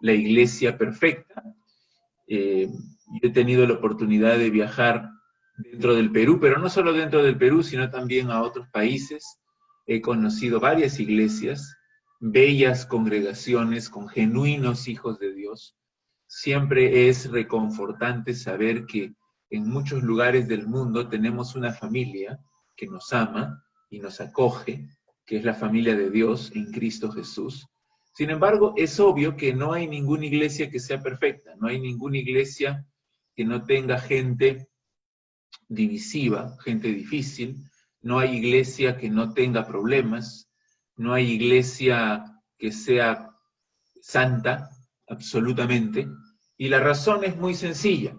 la iglesia perfecta. Yo he tenido la oportunidad de viajar dentro del Perú, pero no solo dentro del Perú, sino también a otros países. He conocido varias iglesias, bellas congregaciones con genuinos hijos de Dios. Siempre es reconfortante saber que en muchos lugares del mundo tenemos una familia que nos ama y nos acoge, que es la familia de Dios en Cristo Jesús. Sin embargo, es obvio que no hay ninguna iglesia que sea perfecta, no hay ninguna iglesia que no tenga gente divisiva, gente difícil, no hay iglesia que no tenga problemas, no hay iglesia que sea santa, absolutamente, y la razón es muy sencilla,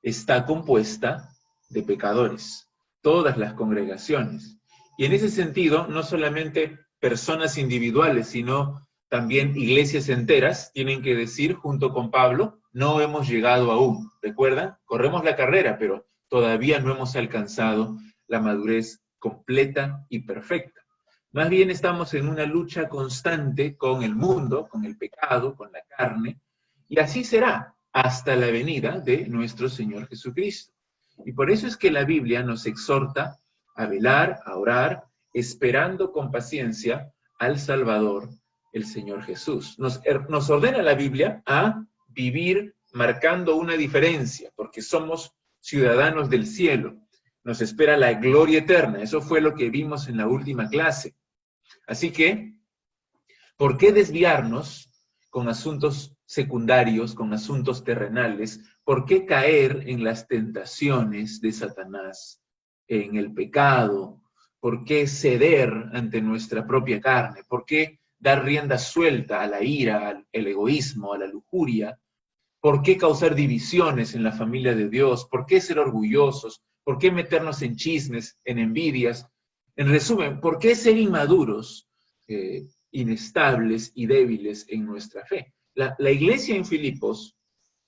está compuesta de pecadores, todas las congregaciones, y en ese sentido, no solamente personas individuales, sino también iglesias enteras tienen que decir, junto con Pablo, no hemos llegado aún, ¿recuerdan? Corremos la carrera, pero todavía no hemos alcanzado la madurez completa y perfecta. Más bien estamos en una lucha constante con el mundo, con el pecado, con la carne, y así será hasta la venida de nuestro Señor Jesucristo. Y por eso es que la Biblia nos exhorta a velar, a orar, esperando con paciencia al Salvador, el Señor Jesús. Nos ordena la Biblia a vivir marcando una diferencia, porque somos ciudadanos del cielo. Nos espera la gloria eterna. Eso fue lo que vimos en la última clase. Así que, ¿por qué desviarnos con asuntos secundarios, con asuntos terrenales? ¿Por qué caer en las tentaciones de Satanás, en el pecado? ¿Por qué ceder ante nuestra propia carne? ¿Por qué dar rienda suelta a la ira, al egoísmo, a la lujuria? ¿Por qué causar divisiones en la familia de Dios? ¿Por qué ser orgullosos? ¿Por qué meternos en chismes, en envidias? En resumen, ¿por qué ser inmaduros, inestables y débiles en nuestra fe? La iglesia en Filipos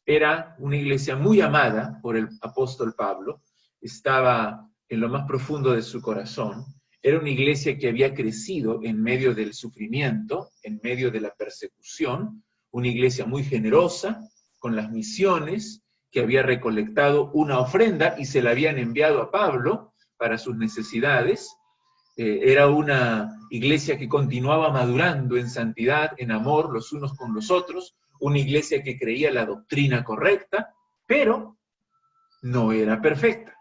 era una iglesia muy amada por el apóstol Pablo, estaba en lo más profundo de su corazón, era una iglesia que había crecido en medio del sufrimiento, en medio de la persecución, una iglesia muy generosa, con las misiones, que había recolectado una ofrenda y se la habían enviado a Pablo para sus necesidades. Era una iglesia que continuaba madurando en santidad, en amor, los unos con los otros, una iglesia que creía la doctrina correcta, pero no era perfecta.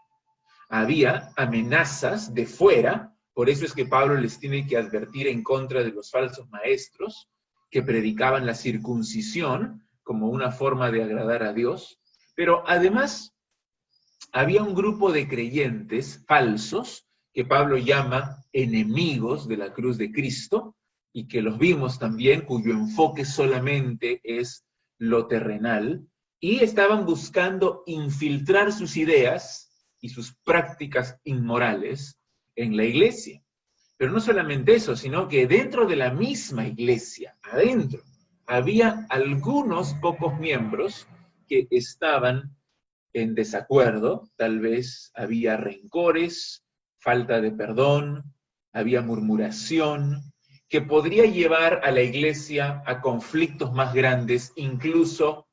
Había amenazas de fuera, por eso es que Pablo les tiene que advertir en contra de los falsos maestros que predicaban la circuncisión como una forma de agradar a Dios, pero además había un grupo de creyentes falsos que Pablo llama enemigos de la cruz de Cristo, y que los vimos también, cuyo enfoque solamente es lo terrenal, y estaban buscando infiltrar sus ideas y sus prácticas inmorales en la iglesia. Pero no solamente eso, sino que dentro de la misma iglesia, adentro, había algunos pocos miembros que estaban en desacuerdo, tal vez había rencores, falta de perdón, había murmuración, que podría llevar a la iglesia a conflictos más grandes, incluso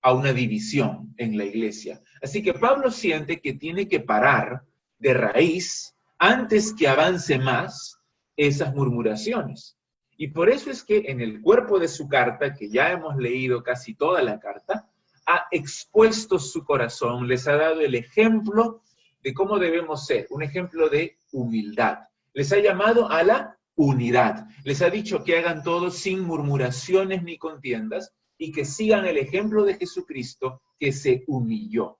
a una división en la iglesia. Así que Pablo siente que tiene que parar de raíz antes que avance más esas murmuraciones. Y por eso es que en el cuerpo de su carta, que ya hemos leído casi toda la carta, ha expuesto su corazón, les ha dado el ejemplo de cómo debemos ser, un ejemplo de humildad. Les ha llamado a la unidad. Les ha dicho que hagan todo sin murmuraciones ni contiendas y que sigan el ejemplo de Jesucristo, que se humilló.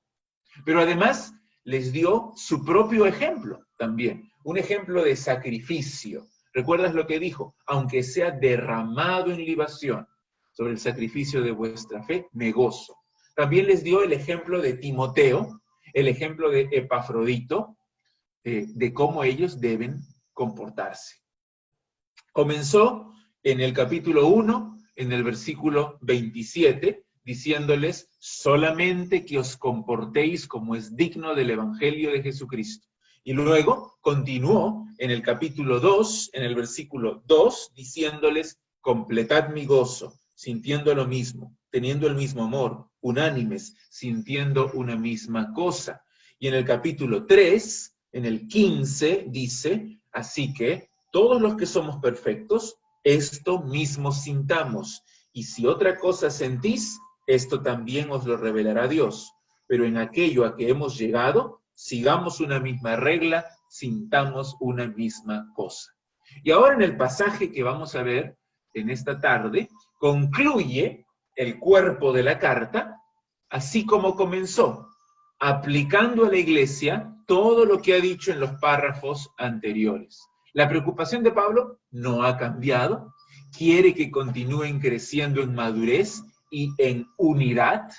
Pero además les dio su propio ejemplo también, un ejemplo de sacrificio. ¿Recuerdas lo que dijo? Aunque sea derramado en libación sobre el sacrificio de vuestra fe, me gozo. También les dio el ejemplo de Timoteo, el ejemplo de Epafrodito, de cómo ellos deben comportarse. Comenzó en el capítulo 1, en el versículo 27, diciéndoles solamente que os comportéis como es digno del Evangelio de Jesucristo. Y luego continuó en el capítulo 2, en el versículo 2, diciéndoles completad mi gozo, sintiendo lo mismo, teniendo el mismo amor, unánimes, sintiendo una misma cosa. Y en el capítulo 3, en el 15, dice, así que todos los que somos perfectos, esto mismo sintamos. Y si otra cosa sentís, esto también os lo revelará Dios. Pero en aquello a que hemos llegado, sigamos una misma regla, sintamos una misma cosa. Y ahora en el pasaje que vamos a ver en esta tarde, concluye el cuerpo de la carta, así como comenzó, aplicando a la iglesia todo lo que ha dicho en los párrafos anteriores. La preocupación de Pablo no ha cambiado, quiere que continúen creciendo en madurez y en unidad,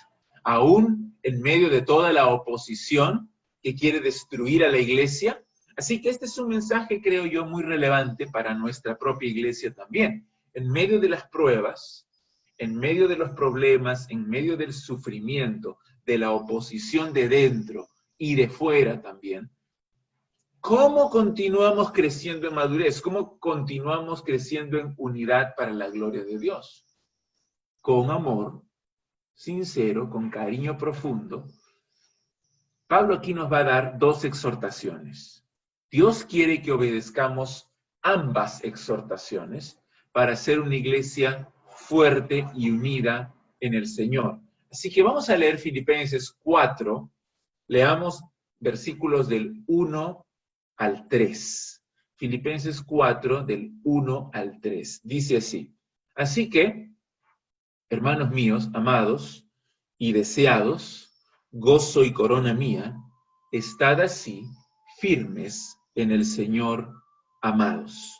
aún en medio de toda la oposición que quiere destruir a la iglesia. Así que este es un mensaje, creo yo, muy relevante para nuestra propia iglesia también. En medio de las pruebas, en medio de los problemas, en medio del sufrimiento, de la oposición de dentro y de fuera también, ¿cómo continuamos creciendo en madurez? ¿Cómo continuamos creciendo en unidad para la gloria de Dios? Con amor sincero, con cariño profundo. Pablo aquí nos va a dar dos exhortaciones. Dios quiere que obedezcamos ambas exhortaciones para ser una iglesia fuerte y unida en el Señor. Así que vamos a leer Filipenses 4, leamos versículos del 1 al 3. Filipenses 4, del 1 al 3. Dice así: así que, hermanos míos, amados y deseados, gozo y corona mía, estad así firmes en el Señor, amados.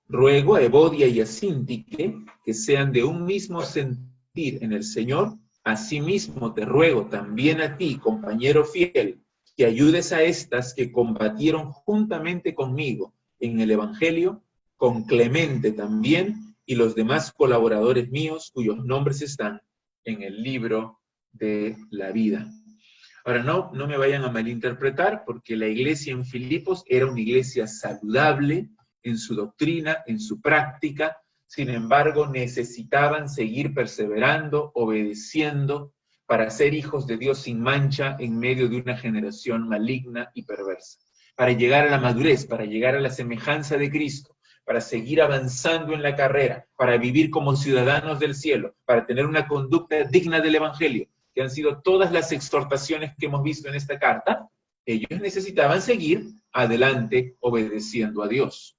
Ruego a Evodia y a Síntique que sean de un mismo sentir en el Señor. Asimismo te ruego también a ti, compañero fiel, que ayudes a estas que combatieron juntamente conmigo en el Evangelio, con Clemente también, y los demás colaboradores míos, cuyos nombres están en el libro de la vida. Ahora, no me vayan a malinterpretar, porque la iglesia en Filipos era una iglesia saludable en su doctrina, en su práctica. Sin embargo, necesitaban seguir perseverando, obedeciendo, para ser hijos de Dios sin mancha en medio de una generación maligna y perversa. Para llegar a la madurez, para llegar a la semejanza de Cristo, para seguir avanzando en la carrera, para vivir como ciudadanos del cielo, para tener una conducta digna del Evangelio, que han sido todas las exhortaciones que hemos visto en esta carta. Ellos necesitaban seguir adelante obedeciendo a Dios.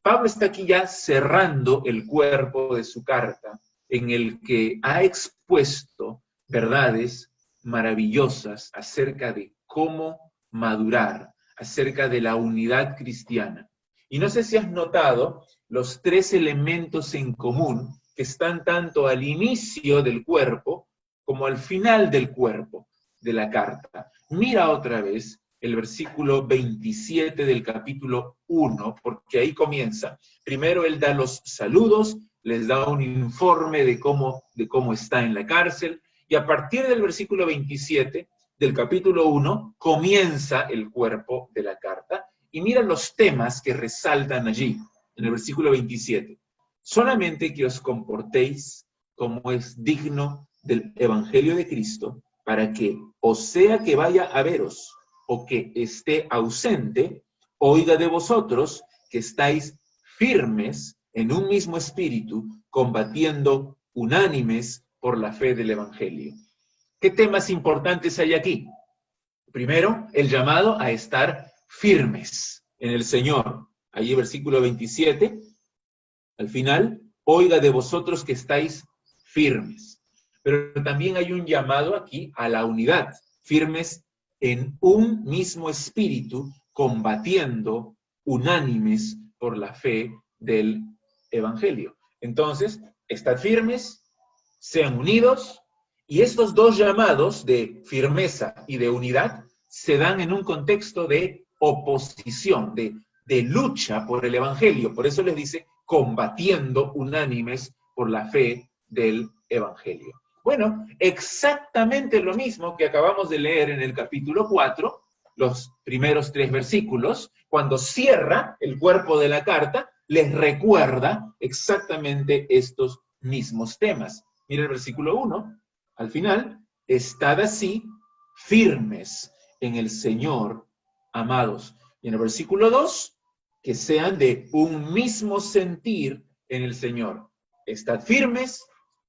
Pablo está aquí ya cerrando el cuerpo de su carta, en el que ha expuesto verdades maravillosas acerca de cómo madurar, acerca de la unidad cristiana. Y no sé si has notado los tres elementos en común que están tanto al inicio del cuerpo como al final del cuerpo de la carta. Mira otra vez el versículo 27 del capítulo 1, porque ahí comienza. Primero él da los saludos, les da un informe de cómo está en la cárcel, y a partir del versículo 27 del capítulo 1 comienza el cuerpo de la carta, y mira los temas que resaltan allí, en el versículo 27. Solamente que os comportéis como es digno del Evangelio de Cristo, para que, o sea que vaya a veros, o que esté ausente, oiga de vosotros que estáis firmes en un mismo espíritu, combatiendo unánimes por la fe del Evangelio. ¿Qué temas importantes hay aquí? Primero, el llamado a estar firmes en el Señor. Allí versículo 27, al final, oiga de vosotros que estáis firmes. Pero también hay un llamado aquí a la unidad, firmes en un mismo espíritu, combatiendo unánimes por la fe del Evangelio. Entonces, estad firmes, sean unidos, y estos dos llamados de firmeza y de unidad se dan en un contexto de oposición, de lucha por el Evangelio. Por eso les dice, combatiendo unánimes por la fe del Evangelio. Bueno, exactamente lo mismo que acabamos de leer en el capítulo 4, los primeros 3 versículos, cuando cierra el cuerpo de la carta, les recuerda exactamente estos mismos temas. Mira el versículo 1, al final, estad así firmes en el Señor, amados. Y en el versículo 2, que sean de un mismo sentir en el Señor. Estad firmes,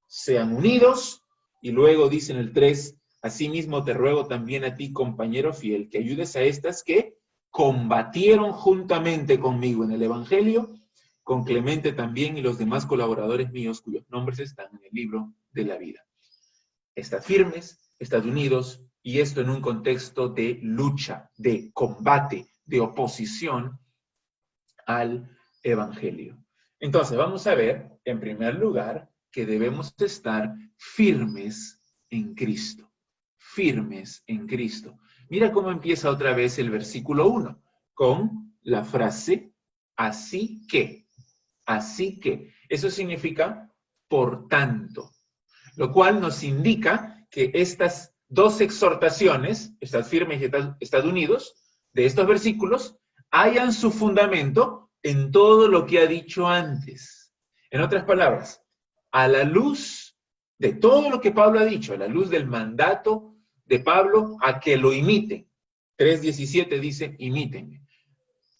sean unidos, y luego dice en el 3, asimismo te ruego también a ti, compañero fiel, que ayudes a estas que combatieron juntamente conmigo en el Evangelio, con Clemente también y los demás colaboradores míos, cuyos nombres están en el libro de la vida. Estad firmes, estad unidos, y esto en un contexto de lucha, de combate, de oposición al Evangelio. Entonces, vamos a ver, en primer lugar, que debemos estar firmes en Cristo. Firmes en Cristo. Mira cómo empieza otra vez el versículo 1, con la frase, así que. Así que. Eso significa, por tanto. Lo cual nos indica que estas dos exhortaciones, estad firmes y estad unidos, de estos versículos, hallan su fundamento en todo lo que ha dicho antes. En otras palabras, a la luz de todo lo que Pablo ha dicho, a la luz del mandato de Pablo a que lo imiten. 3:17 dice, imítenme.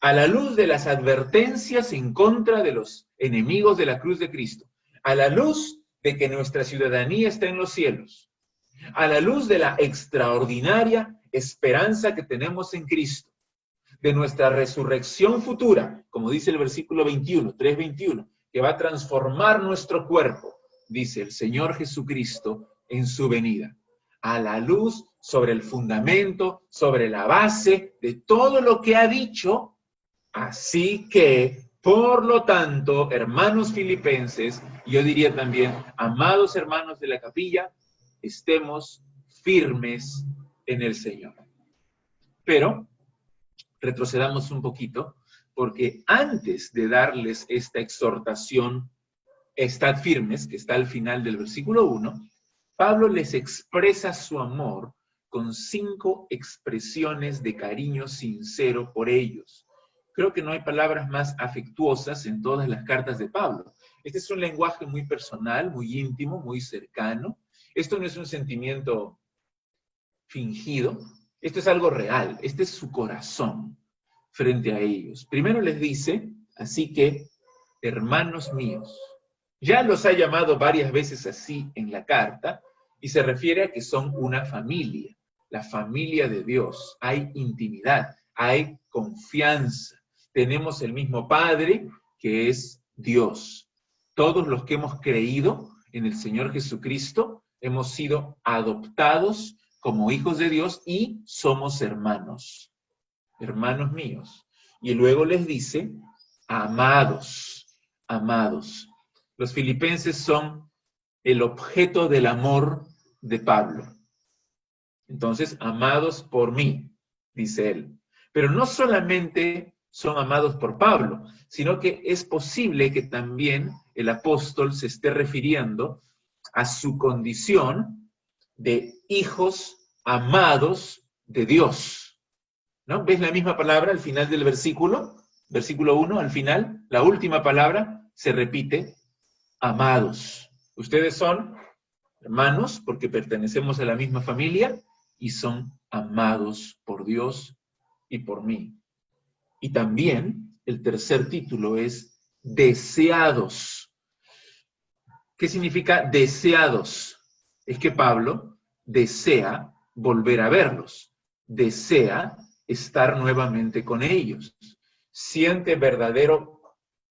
A la luz de las advertencias en contra de los enemigos de la cruz de Cristo, a la luz de que nuestra ciudadanía está en los cielos, a la luz de la extraordinaria esperanza que tenemos en Cristo, de nuestra resurrección futura, como dice el versículo 21, 3:21, que va a transformar nuestro cuerpo, dice el Señor Jesucristo en su venida. A la luz, sobre el fundamento, sobre la base de todo lo que ha dicho, así que, por lo tanto, hermanos filipenses, yo diría también, amados hermanos de la capilla, estemos firmes en el Señor. Pero retrocedamos un poquito, porque antes de darles esta exhortación, estad firmes, que está al final del versículo 1, Pablo les expresa su amor con 5 expresiones de cariño sincero por ellos. Creo que no hay palabras más afectuosas en todas las cartas de Pablo. Este es un lenguaje muy personal, muy íntimo, muy cercano. Esto no es un sentimiento fingido. Esto es algo real. Este es su corazón frente a ellos. Primero les dice, así que, hermanos míos. Ya los ha llamado varias veces así en la carta y se refiere a que son una familia, la familia de Dios. Hay intimidad, hay confianza. Tenemos el mismo Padre que es Dios. Todos los que hemos creído en el Señor Jesucristo hemos sido adoptados como hijos de Dios y somos hermanos, hermanos míos. Y luego les dice, amados, amados. Los filipenses son el objeto del amor de Pablo. Entonces, amados por mí, dice él. Pero no solamente son amados por Pablo, sino que es posible que también el apóstol se esté refiriendo a su condición de hijos amados de Dios. ¿No? ¿Ves la misma palabra al final del versículo? Versículo 1, al final, la última palabra se repite, amados. Ustedes son hermanos porque pertenecemos a la misma familia y son amados por Dios y por mí. Y también el tercer título es deseados. ¿Qué significa deseados? Es que Pablo desea volver a verlos, desea estar nuevamente con ellos, siente verdadero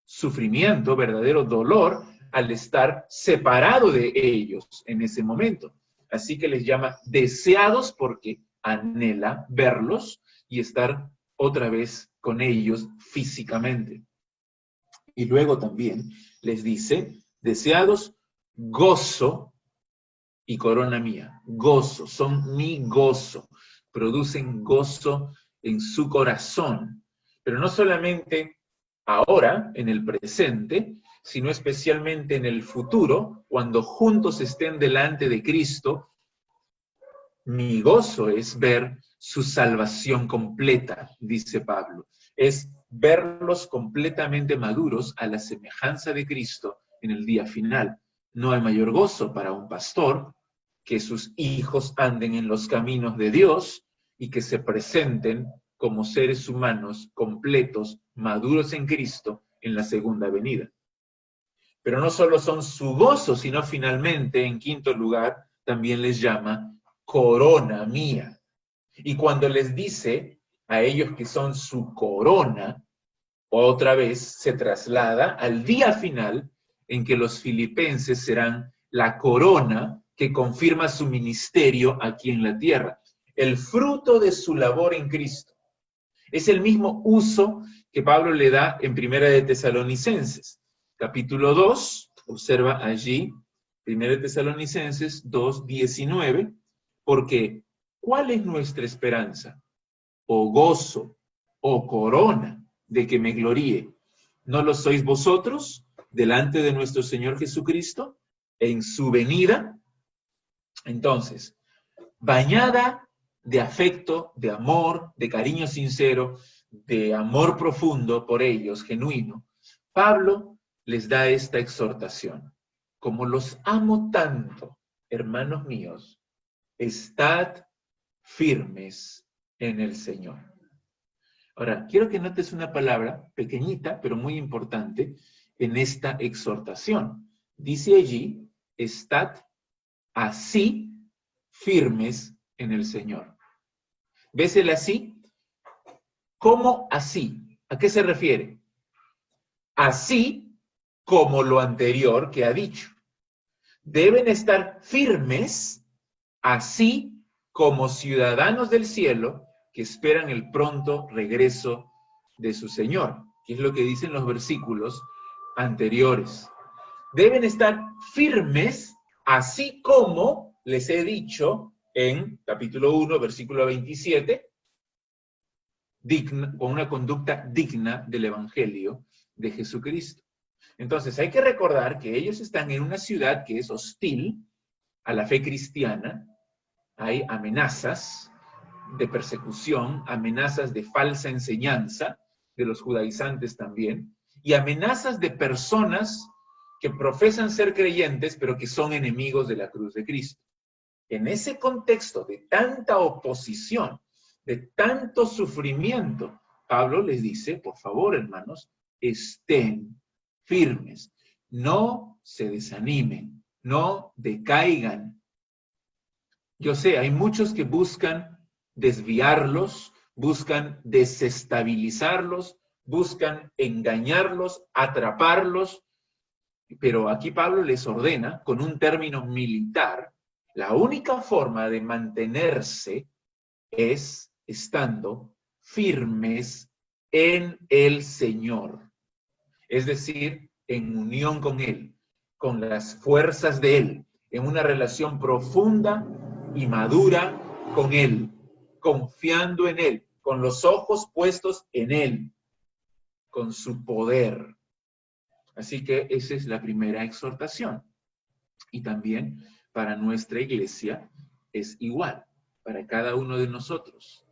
sufrimiento, verdadero dolor al estar separado de ellos en ese momento. Así que les llama deseados porque anhela verlos y estar otra vez con ellos físicamente. Y luego también les dice, deseados, gozo y corona mía. Gozo, son mi gozo. Producen gozo en su corazón. Pero no solamente ahora, en el presente, sino especialmente en el futuro, cuando juntos estén delante de Cristo. Mi gozo es ver su salvación completa, dice Pablo. Es verlos completamente maduros a la semejanza de Cristo en el día final. No hay mayor gozo para un pastor que sus hijos anden en los caminos de Dios y que se presenten como seres humanos completos, maduros en Cristo, en la segunda venida. Pero no solo son su gozo, sino finalmente, en quinto lugar, también les llama corona mía. Y cuando les dice a ellos que son su corona, otra vez se traslada al día final en que los filipenses serán la corona que confirma su ministerio aquí en la tierra. El fruto de su labor en Cristo. Es el mismo uso que Pablo le da en Primera de Tesalonicenses. Capítulo 2, observa allí, Primera de Tesalonicenses 2:19, porque ¿cuál es nuestra esperanza? O gozo, o corona de que me gloríe. ¿No lo sois vosotros delante de nuestro Señor Jesucristo en su venida? Entonces, bañada de afecto, de amor, de cariño sincero, de amor profundo por ellos, genuino, Pablo les da esta exhortación. Como los amo tanto, hermanos míos, estad firmes en el Señor. Ahora, quiero que notes una palabra pequeñita, pero muy importante, en esta exhortación. Dice allí, estad así firmes en el Señor. ¿Ves el así? ¿Cómo así? ¿A qué se refiere? Así como lo anterior que ha dicho. Deben estar firmes, así como ciudadanos del cielo que esperan el pronto regreso de su Señor, que es lo que dicen los versículos anteriores. Deben estar firmes, así como les he dicho en capítulo 1, versículo 27, con una conducta digna del Evangelio de Jesucristo. Entonces hay que recordar que ellos están en una ciudad que es hostil a la fe cristiana. Hay amenazas de persecución, amenazas de falsa enseñanza de los judaizantes también, y amenazas de personas que profesan ser creyentes, pero que son enemigos de la cruz de Cristo. En ese contexto de tanta oposición, de tanto sufrimiento, Pablo les dice, por favor, hermanos, estén firmes, no se desanimen, no decaigan. Yo sé, hay muchos que buscan desviarlos, buscan desestabilizarlos, buscan engañarlos, atraparlos, pero aquí Pablo les ordena, con un término militar, la única forma de mantenerse es estando firmes en el Señor. Es decir, en unión con Él, con las fuerzas de Él, en una relación profunda y madura con Él, confiando en Él, con los ojos puestos en Él, con su poder. Así que esa es la primera exhortación. Y también para nuestra iglesia es igual, para cada uno de nosotros,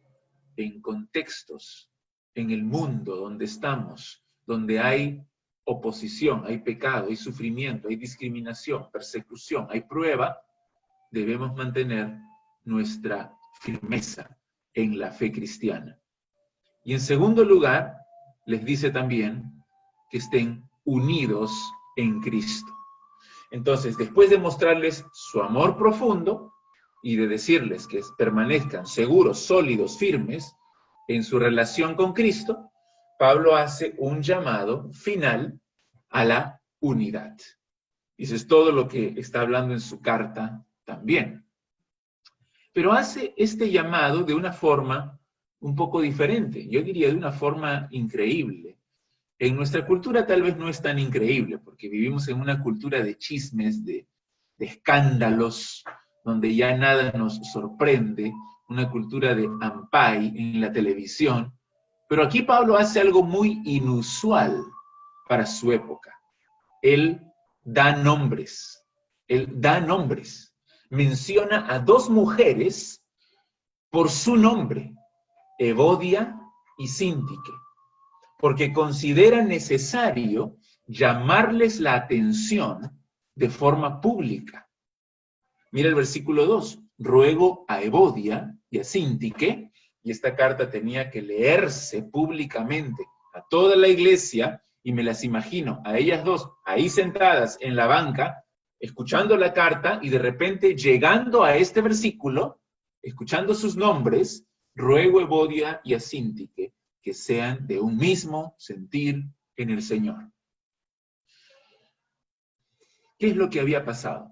en contextos, en el mundo donde estamos, donde hay oposición, hay pecado, hay sufrimiento, hay discriminación, persecución, hay prueba, debemos mantener nuestra firmeza en la fe cristiana. Y en segundo lugar, les dice también que estén unidos en Cristo. Entonces, después de mostrarles su amor profundo y de decirles que permanezcan seguros, sólidos, firmes en su relación con Cristo, Pablo hace un llamado final a la unidad. Y eso es todo lo que está hablando en su carta también. Pero hace este llamado de una forma un poco diferente, yo diría de una forma increíble. En nuestra cultura tal vez no es tan increíble, porque vivimos en una cultura de chismes, de escándalos, donde ya nada nos sorprende, una cultura de ampay en la televisión. Pero aquí Pablo hace algo muy inusual para su época. Él da nombres. Él da nombres. Menciona a dos mujeres por su nombre, Evodia y Síntique, porque considera necesario llamarles la atención de forma pública. Mira el versículo 2. Ruego a Evodia y a Síntique, y esta carta tenía que leerse públicamente a toda la iglesia, y me las imagino a ellas dos ahí sentadas en la banca, escuchando la carta, y de repente llegando a este versículo, escuchando sus nombres, ruego a Evodia y a Síntique que sean de un mismo sentir en el Señor. ¿Qué es lo que había pasado?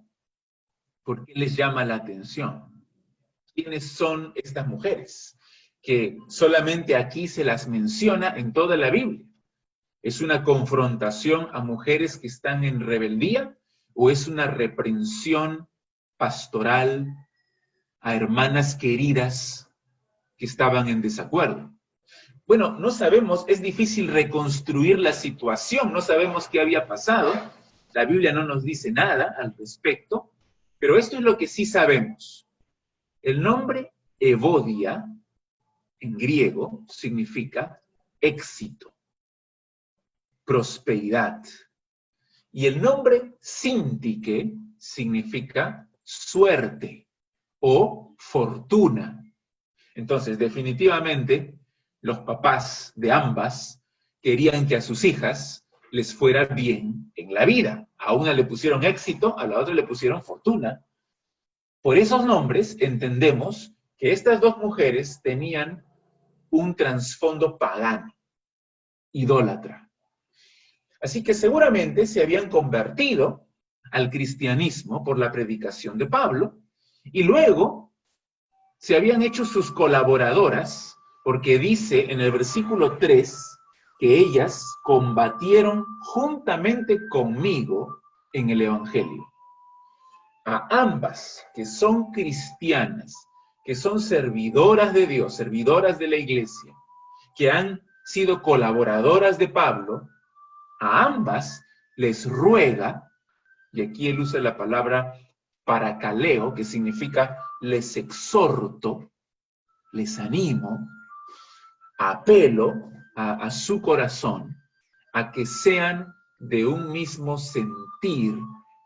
¿Por qué les llama la atención? ¿Quiénes son estas mujeres? Que solamente aquí se las menciona en toda la Biblia. ¿Es una confrontación a mujeres que están en rebeldía o es una reprensión pastoral a hermanas queridas que estaban en desacuerdo? Bueno, no sabemos, es difícil reconstruir la situación, no sabemos qué había pasado, la Biblia no nos dice nada al respecto, pero esto es lo que sí sabemos. El nombre Evodia, en griego, significa éxito, prosperidad. Y el nombre Síntique significa suerte o fortuna. Entonces, definitivamente, los papás de ambas querían que a sus hijas les fuera bien en la vida. A una le pusieron éxito, a la otra le pusieron fortuna. Por esos nombres entendemos que estas dos mujeres tenían un trasfondo pagano, idólatra. Así que seguramente se habían convertido al cristianismo por la predicación de Pablo y luego se habían hecho sus colaboradoras porque dice en el versículo 3 que ellas combatieron juntamente conmigo en el Evangelio. A ambas que son cristianas, que son servidoras de Dios, servidoras de la iglesia, que han sido colaboradoras de Pablo, a ambas les ruega, y aquí él usa la palabra paracaleo, que significa les exhorto, les animo, apelo a su corazón, a que sean de un mismo sentir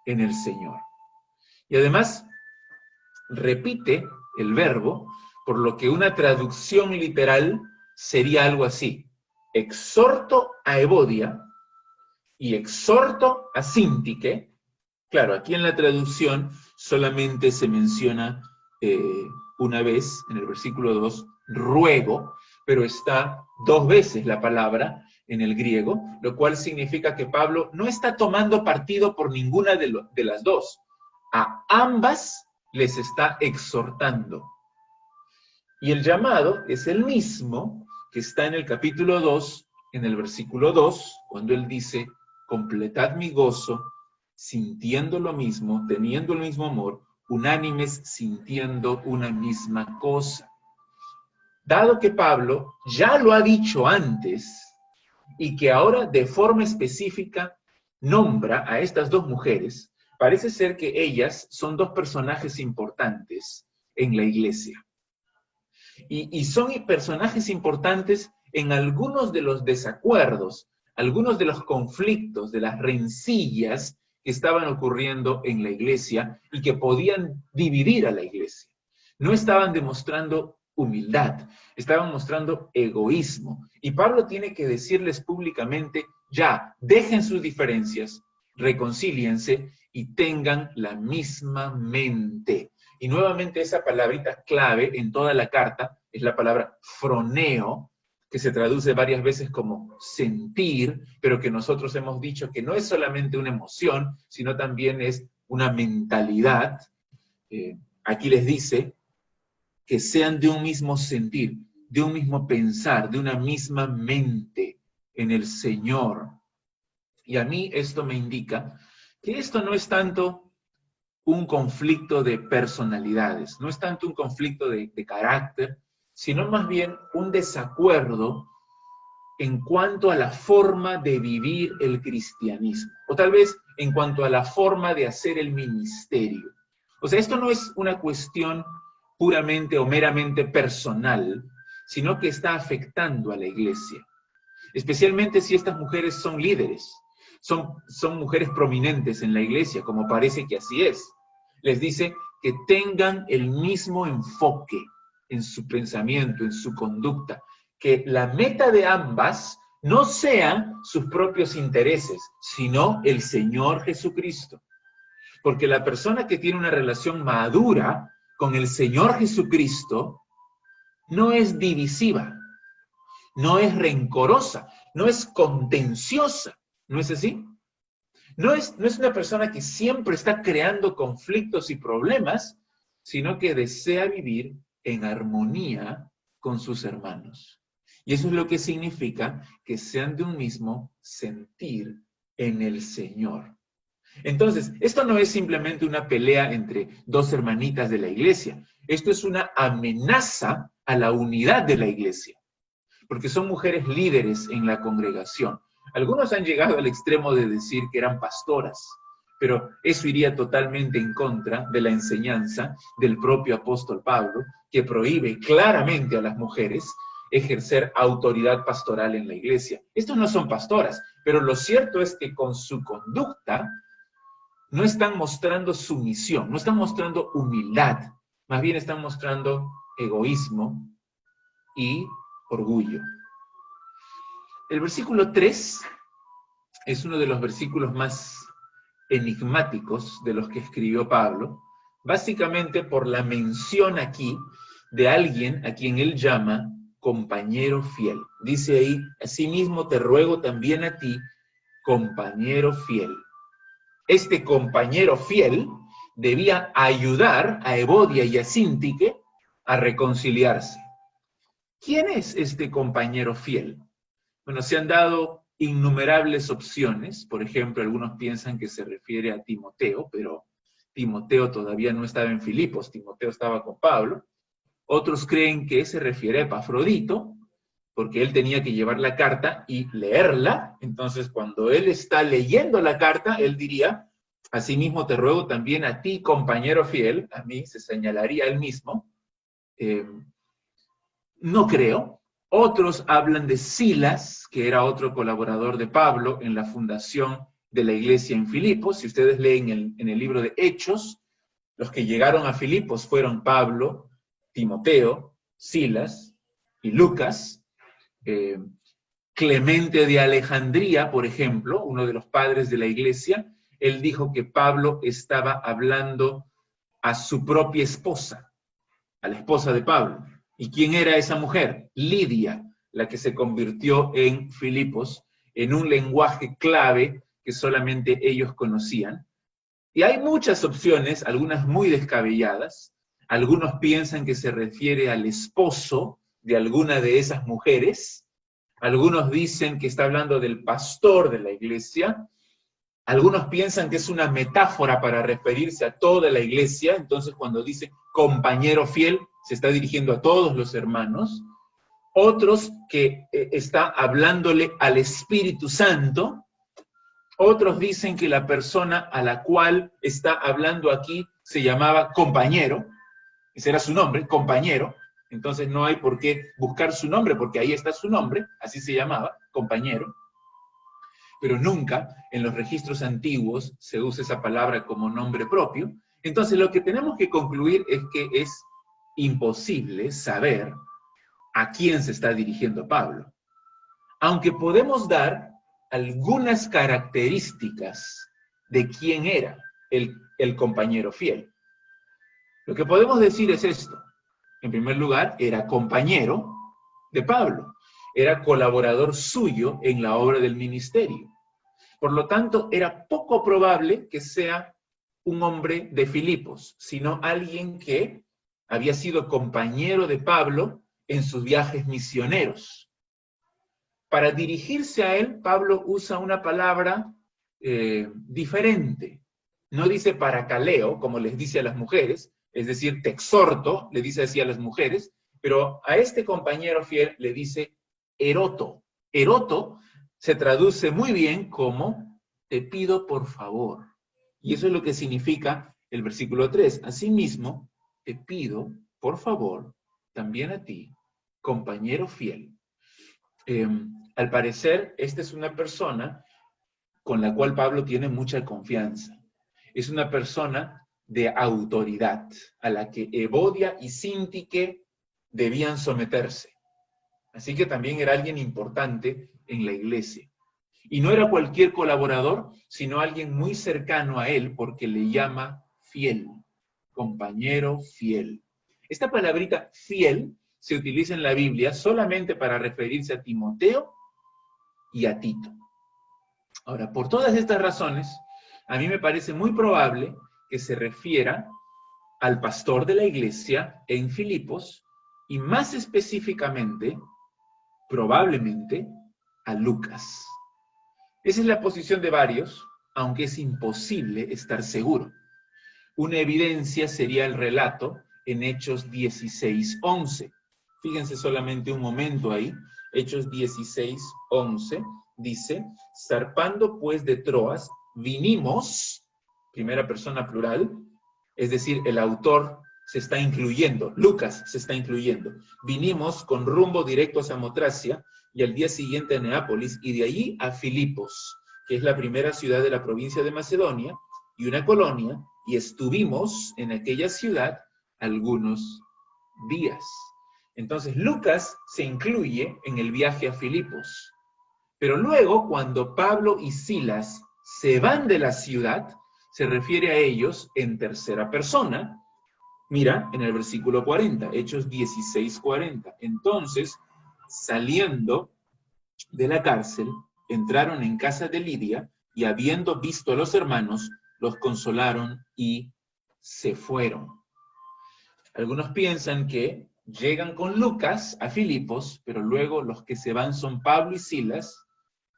en el Señor. Y además, repite el verbo, por lo que una traducción literal sería algo así. Exhorto a Evodia y exhorto a Síntique. Claro, aquí en la traducción solamente se menciona una vez, en el versículo 2, ruego, pero está dos veces la palabra en el griego, lo cual significa que Pablo no está tomando partido por ninguna de las dos. A ambas les está exhortando. Y el llamado es el mismo que está en el capítulo 2, en el versículo 2, cuando él dice, completad mi gozo, sintiendo lo mismo, teniendo el mismo amor, unánimes, sintiendo una misma cosa. Dado que Pablo ya lo ha dicho antes, y que ahora de forma específica nombra a estas dos mujeres, parece ser que ellas son dos personajes importantes en la iglesia. Y son personajes importantes en algunos de los desacuerdos, algunos de los conflictos, de las rencillas que estaban ocurriendo en la iglesia y que podían dividir a la iglesia. No estaban demostrando humildad, estaban mostrando egoísmo. Y Pablo tiene que decirles públicamente, ya, dejen sus diferencias, reconcíliense y tengan la misma mente. Y nuevamente esa palabrita clave en toda la carta es la palabra froneo, que se traduce varias veces como sentir, pero que nosotros hemos dicho que no es solamente una emoción, sino también es una mentalidad. Aquí les dice que sean de un mismo sentir, de un mismo pensar, de una misma mente en el Señor. Y a mí esto me indica que esto no es tanto un conflicto de personalidades, no es tanto un conflicto de carácter, sino más bien un desacuerdo en cuanto a la forma de vivir el cristianismo, o tal vez en cuanto a la forma de hacer el ministerio. O sea, esto no es una cuestión puramente o meramente personal, sino que está afectando a la iglesia, especialmente si estas mujeres son líderes, son mujeres prominentes en la iglesia, como parece que así es. Les dice que tengan el mismo enfoque en su pensamiento, en su conducta, que la meta de ambas no sean sus propios intereses, sino el Señor Jesucristo. Porque la persona que tiene una relación madura con el Señor Jesucristo no es divisiva, no es rencorosa, no es contenciosa, ¿no es así? No es una persona que siempre está creando conflictos y problemas, sino que desea vivir en armonía con sus hermanos. Y eso es lo que significa que sean de un mismo sentir en el Señor. Entonces, esto no es simplemente una pelea entre dos hermanitas de la iglesia. Esto es una amenaza a la unidad de la iglesia, porque son mujeres líderes en la congregación. Algunos han llegado al extremo de decir que eran pastoras, pero eso iría totalmente en contra de la enseñanza del propio apóstol Pablo, que prohíbe claramente a las mujeres ejercer autoridad pastoral en la iglesia. Estos no son pastoras, pero lo cierto es que con su conducta no están mostrando sumisión, no están mostrando humildad, más bien están mostrando egoísmo y orgullo. El versículo 3 es uno de los versículos más enigmáticos de los que escribió Pablo, básicamente por la mención aquí de alguien a quien él llama compañero fiel. Dice ahí, asimismo te ruego también a ti, compañero fiel. Este compañero fiel debía ayudar a Evodia y a Síntique a reconciliarse. ¿Quién es este compañero fiel? Bueno, se han dado innumerables opciones. Por ejemplo, algunos piensan que se refiere a Timoteo, pero Timoteo todavía no estaba en Filipos, Timoteo estaba con Pablo. Otros creen que se refiere a Epafrodito, porque él tenía que llevar la carta y leerla. Entonces, cuando él está leyendo la carta, él diría, asimismo te ruego también a ti, compañero fiel, a mí se señalaría él mismo. No creo. Otros hablan de Silas, que era otro colaborador de Pablo en la fundación de la iglesia en Filipos. Si ustedes leen en el libro de Hechos, los que llegaron a Filipos fueron Pablo, Timoteo, Silas y Lucas. Clemente de Alejandría, por ejemplo, uno de los padres de la iglesia, él dijo que Pablo estaba hablando a su propia esposa, a la esposa de Pablo. ¿Y quién era esa mujer? Lidia, la que se convirtió en Filipos, en un lenguaje clave que solamente ellos conocían. Y hay muchas opciones, algunas muy descabelladas. Algunos piensan que se refiere al esposo de alguna de esas mujeres. Algunos dicen que está hablando del pastor de la iglesia. Algunos piensan que es una metáfora para referirse a toda la iglesia. Entonces, cuando dice compañero fiel, se está dirigiendo a todos los hermanos. Otros que está hablándole al Espíritu Santo. Otros dicen que la persona a la cual está hablando aquí se llamaba compañero. Ese era su nombre, compañero. Entonces no hay por qué buscar su nombre, porque ahí está su nombre, así se llamaba, compañero. Pero nunca en los registros antiguos se usa esa palabra como nombre propio. Entonces lo que tenemos que concluir es que es imposible saber a quién se está dirigiendo Pablo. Aunque podemos dar algunas características de quién era el compañero fiel. Lo que podemos decir es esto. En primer lugar, era compañero de Pablo. Era colaborador suyo en la obra del ministerio. Por lo tanto, era poco probable que sea un hombre de Filipos, sino alguien que había sido compañero de Pablo en sus viajes misioneros. Para dirigirse a él, Pablo usa una palabra diferente. No dice paracaleo, como les dice a las mujeres, es decir, te exhorto, le dice así a las mujeres, pero a este compañero fiel le dice eroto. Eroto se traduce muy bien como te pido por favor. Y eso es lo que significa el versículo 3. Asimismo, te pido por favor, también a ti, compañero fiel. Al parecer, esta es una persona con la cual Pablo tiene mucha confianza. Es una persona de autoridad, a la que Evodia y Síntique debían someterse. Así que también era alguien importante en la iglesia. Y no era cualquier colaborador, sino alguien muy cercano a él, porque le llama fiel, compañero fiel. Esta palabrita fiel se utiliza en la Biblia solamente para referirse a Timoteo y a Tito. Ahora, por todas estas razones, a mí me parece muy probable que se refiera al pastor de la iglesia en Filipos y más específicamente, probablemente, a Lucas. Esa es la posición de varios, aunque es imposible estar seguro. Una evidencia sería el relato en Hechos 16:11. Fíjense solamente un momento ahí. Hechos 16:11 dice, zarpando pues de Troas, vinimos, primera persona plural, es decir, el autor se está incluyendo, Lucas se está incluyendo. Vinimos con rumbo directo a Samotracia y al día siguiente a Neápolis y de allí a Filipos, que es la primera ciudad de la provincia de Macedonia y una colonia, y estuvimos en aquella ciudad algunos días. Entonces Lucas se incluye en el viaje a Filipos. Pero luego, cuando Pablo y Silas se van de la ciudad, se refiere a ellos en tercera persona. Mira, en el versículo 40, Hechos 16:40. Entonces, saliendo de la cárcel, entraron en casa de Lidia y habiendo visto a los hermanos, los consolaron y se fueron. Algunos piensan que llegan con Lucas a Filipos, pero luego los que se van son Pablo y Silas,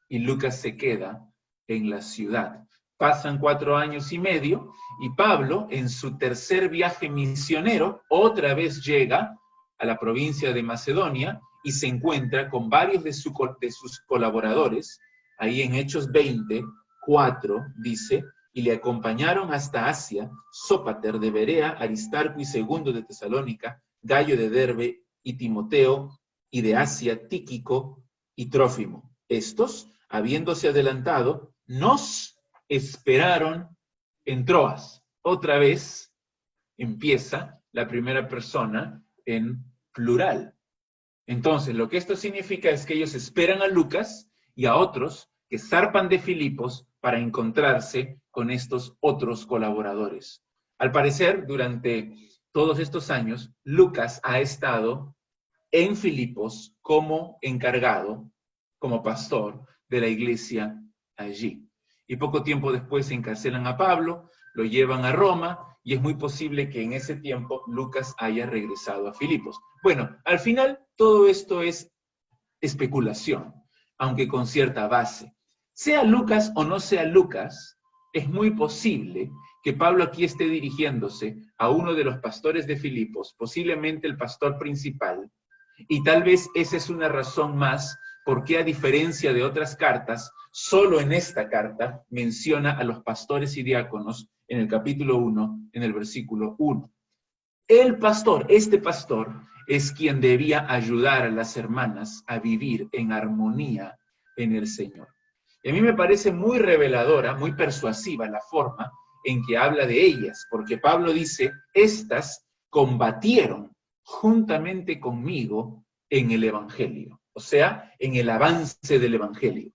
y Lucas se queda en la ciudad. Pasan 4 años y medio, y Pablo, en su tercer viaje misionero, otra vez llega a la provincia de Macedonia y se encuentra con varios de sus colaboradores. Ahí en Hechos 20:4 dice, y le acompañaron hasta Asia, Sópater de Berea, Aristarco y Segundo de Tesalónica, Gallo de Derbe y Timoteo, y de Asia, Tíquico y Trófimo. Estos, habiéndose adelantado, nos esperaron en Troas. Otra vez empieza la primera persona en plural. Entonces, lo que esto significa es que ellos esperan a Lucas y a otros que zarpan de Filipos para encontrarse con estos otros colaboradores. Al parecer, durante todos estos años, Lucas ha estado en Filipos como encargado, como pastor de la iglesia allí. Y poco tiempo después se encarcelan a Pablo, lo llevan a Roma, y es muy posible que en ese tiempo Lucas haya regresado a Filipos. Bueno, al final todo esto es especulación, aunque con cierta base. Sea Lucas o no sea Lucas, es muy posible que Pablo aquí esté dirigiéndose a uno de los pastores de Filipos, posiblemente el pastor principal, y tal vez esa es una razón más por qué, a diferencia de otras cartas, solo en esta carta menciona a los pastores y diáconos en el capítulo 1, en el versículo 1. El pastor, este pastor, es quien debía ayudar a las hermanas a vivir en armonía en el Señor. Y a mí me parece muy reveladora, muy persuasiva la forma en que habla de ellas, porque Pablo dice, estas combatieron juntamente conmigo en el Evangelio, o sea, en el avance del Evangelio.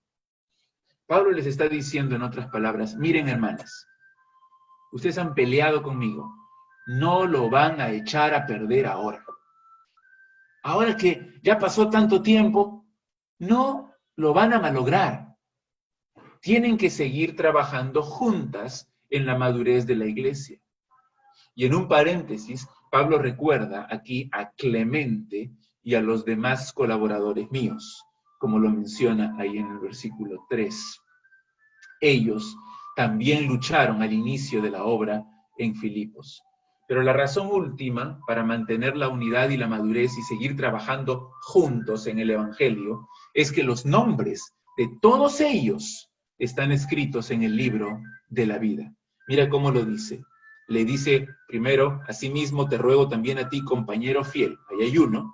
Pablo les está diciendo, en otras palabras, miren hermanas, ustedes han peleado conmigo, no lo van a echar a perder ahora. Ahora que ya pasó tanto tiempo, no lo van a malograr. Tienen que seguir trabajando juntas en la madurez de la iglesia. Y en un paréntesis, Pablo recuerda aquí a Clemente y a los demás colaboradores míos, como lo menciona ahí en el versículo 3. Ellos también lucharon al inicio de la obra en Filipos. Pero la razón última para mantener la unidad y la madurez y seguir trabajando juntos en el Evangelio es que los nombres de todos ellos están escritos en el libro de la vida. Mira cómo lo dice. Le dice primero, asimismo te ruego también a ti, compañero fiel, ahí hay uno,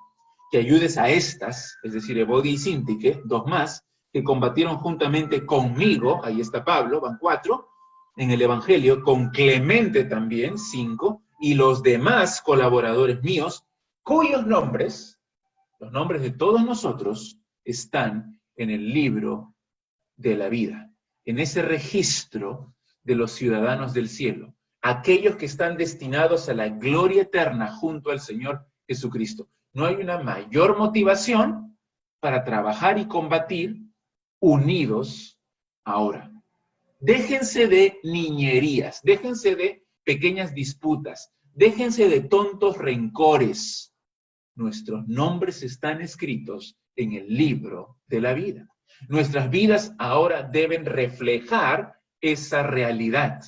que ayudes a estas, es decir, Evodia y Síntique, 2 más, que combatieron juntamente conmigo, ahí está Pablo, van 4, en el Evangelio, con Clemente también, 5, y los demás colaboradores míos, cuyos nombres, los nombres de todos nosotros, están en el libro de la vida, en ese registro de los ciudadanos del cielo, aquellos que están destinados a la gloria eterna junto al Señor Jesucristo. No hay una mayor motivación para trabajar y combatir unidos ahora. Déjense de niñerías, déjense de pequeñas disputas, déjense de tontos rencores. Nuestros nombres están escritos en el libro de la vida. Nuestras vidas ahora deben reflejar esa realidad.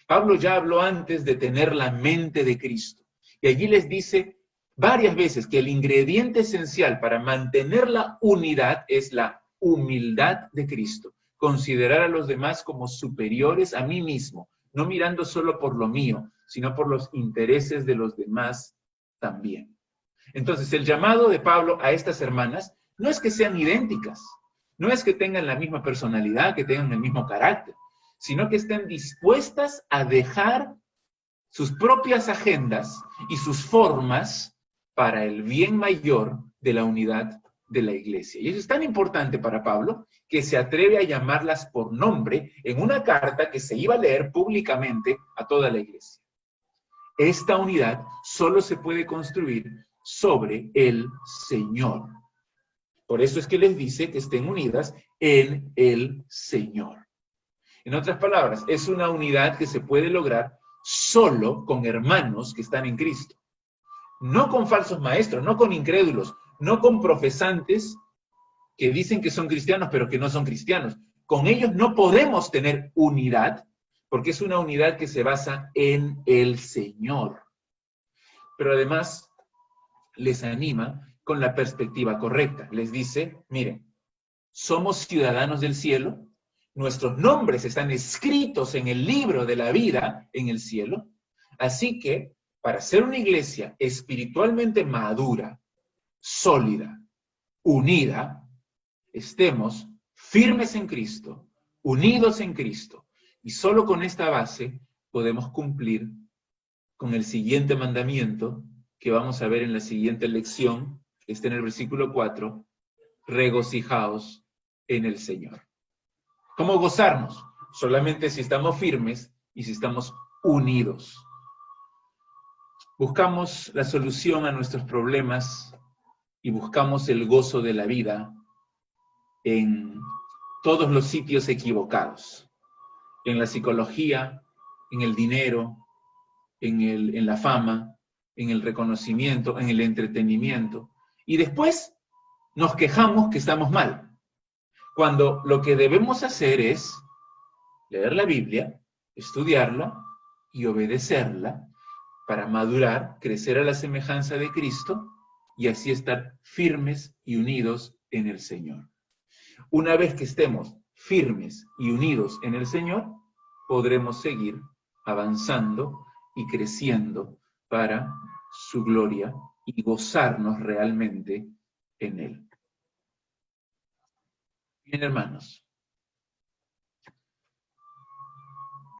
Pablo ya habló antes de tener la mente de Cristo. Y allí les dice varias veces que el ingrediente esencial para mantener la unidad es la humildad de Cristo. Considerar a los demás como superiores a mí mismo, no mirando solo por lo mío, sino por los intereses de los demás también. Entonces, el llamado de Pablo a estas hermanas no es que sean idénticas, no es que tengan la misma personalidad, que tengan el mismo carácter, sino que estén dispuestas a dejar sus propias agendas y sus formas para el bien mayor de la unidad de la iglesia. Y eso es tan importante para Pablo que se atreve a llamarlas por nombre en una carta que se iba a leer públicamente a toda la iglesia. Esta unidad solo se puede construir sobre el Señor. Por eso es que les dice que estén unidas en el Señor. En otras palabras, es una unidad que se puede lograr solo con hermanos que están en Cristo. No con falsos maestros, no con incrédulos, no con profesantes que dicen que son cristianos pero que no son cristianos. Con ellos no podemos tener unidad porque es una unidad que se basa en el Señor. Pero además les anima con la perspectiva correcta. Les dice, miren, somos ciudadanos del cielo, nuestros nombres están escritos en el libro de la vida en el cielo, así que para ser una iglesia espiritualmente madura, sólida, unida, estemos firmes en Cristo, unidos en Cristo, y solo con esta base podemos cumplir con el siguiente mandamiento que vamos a ver en la siguiente lección, que está en el versículo 4, regocijaos en el Señor. ¿Cómo gozarnos? Solamente si estamos firmes y si estamos unidos. Buscamos la solución a nuestros problemas y buscamos el gozo de la vida en todos los sitios equivocados. En la psicología, en el dinero, en la fama, en el reconocimiento, en el entretenimiento. Y después nos quejamos que estamos mal. Cuando lo que debemos hacer es leer la Biblia, estudiarla y obedecerla para madurar, crecer a la semejanza de Cristo y así estar firmes y unidos en el Señor. Una vez que estemos firmes y unidos en el Señor, podremos seguir avanzando y creciendo para su gloria y gozarnos realmente en Él. Bien, hermanos,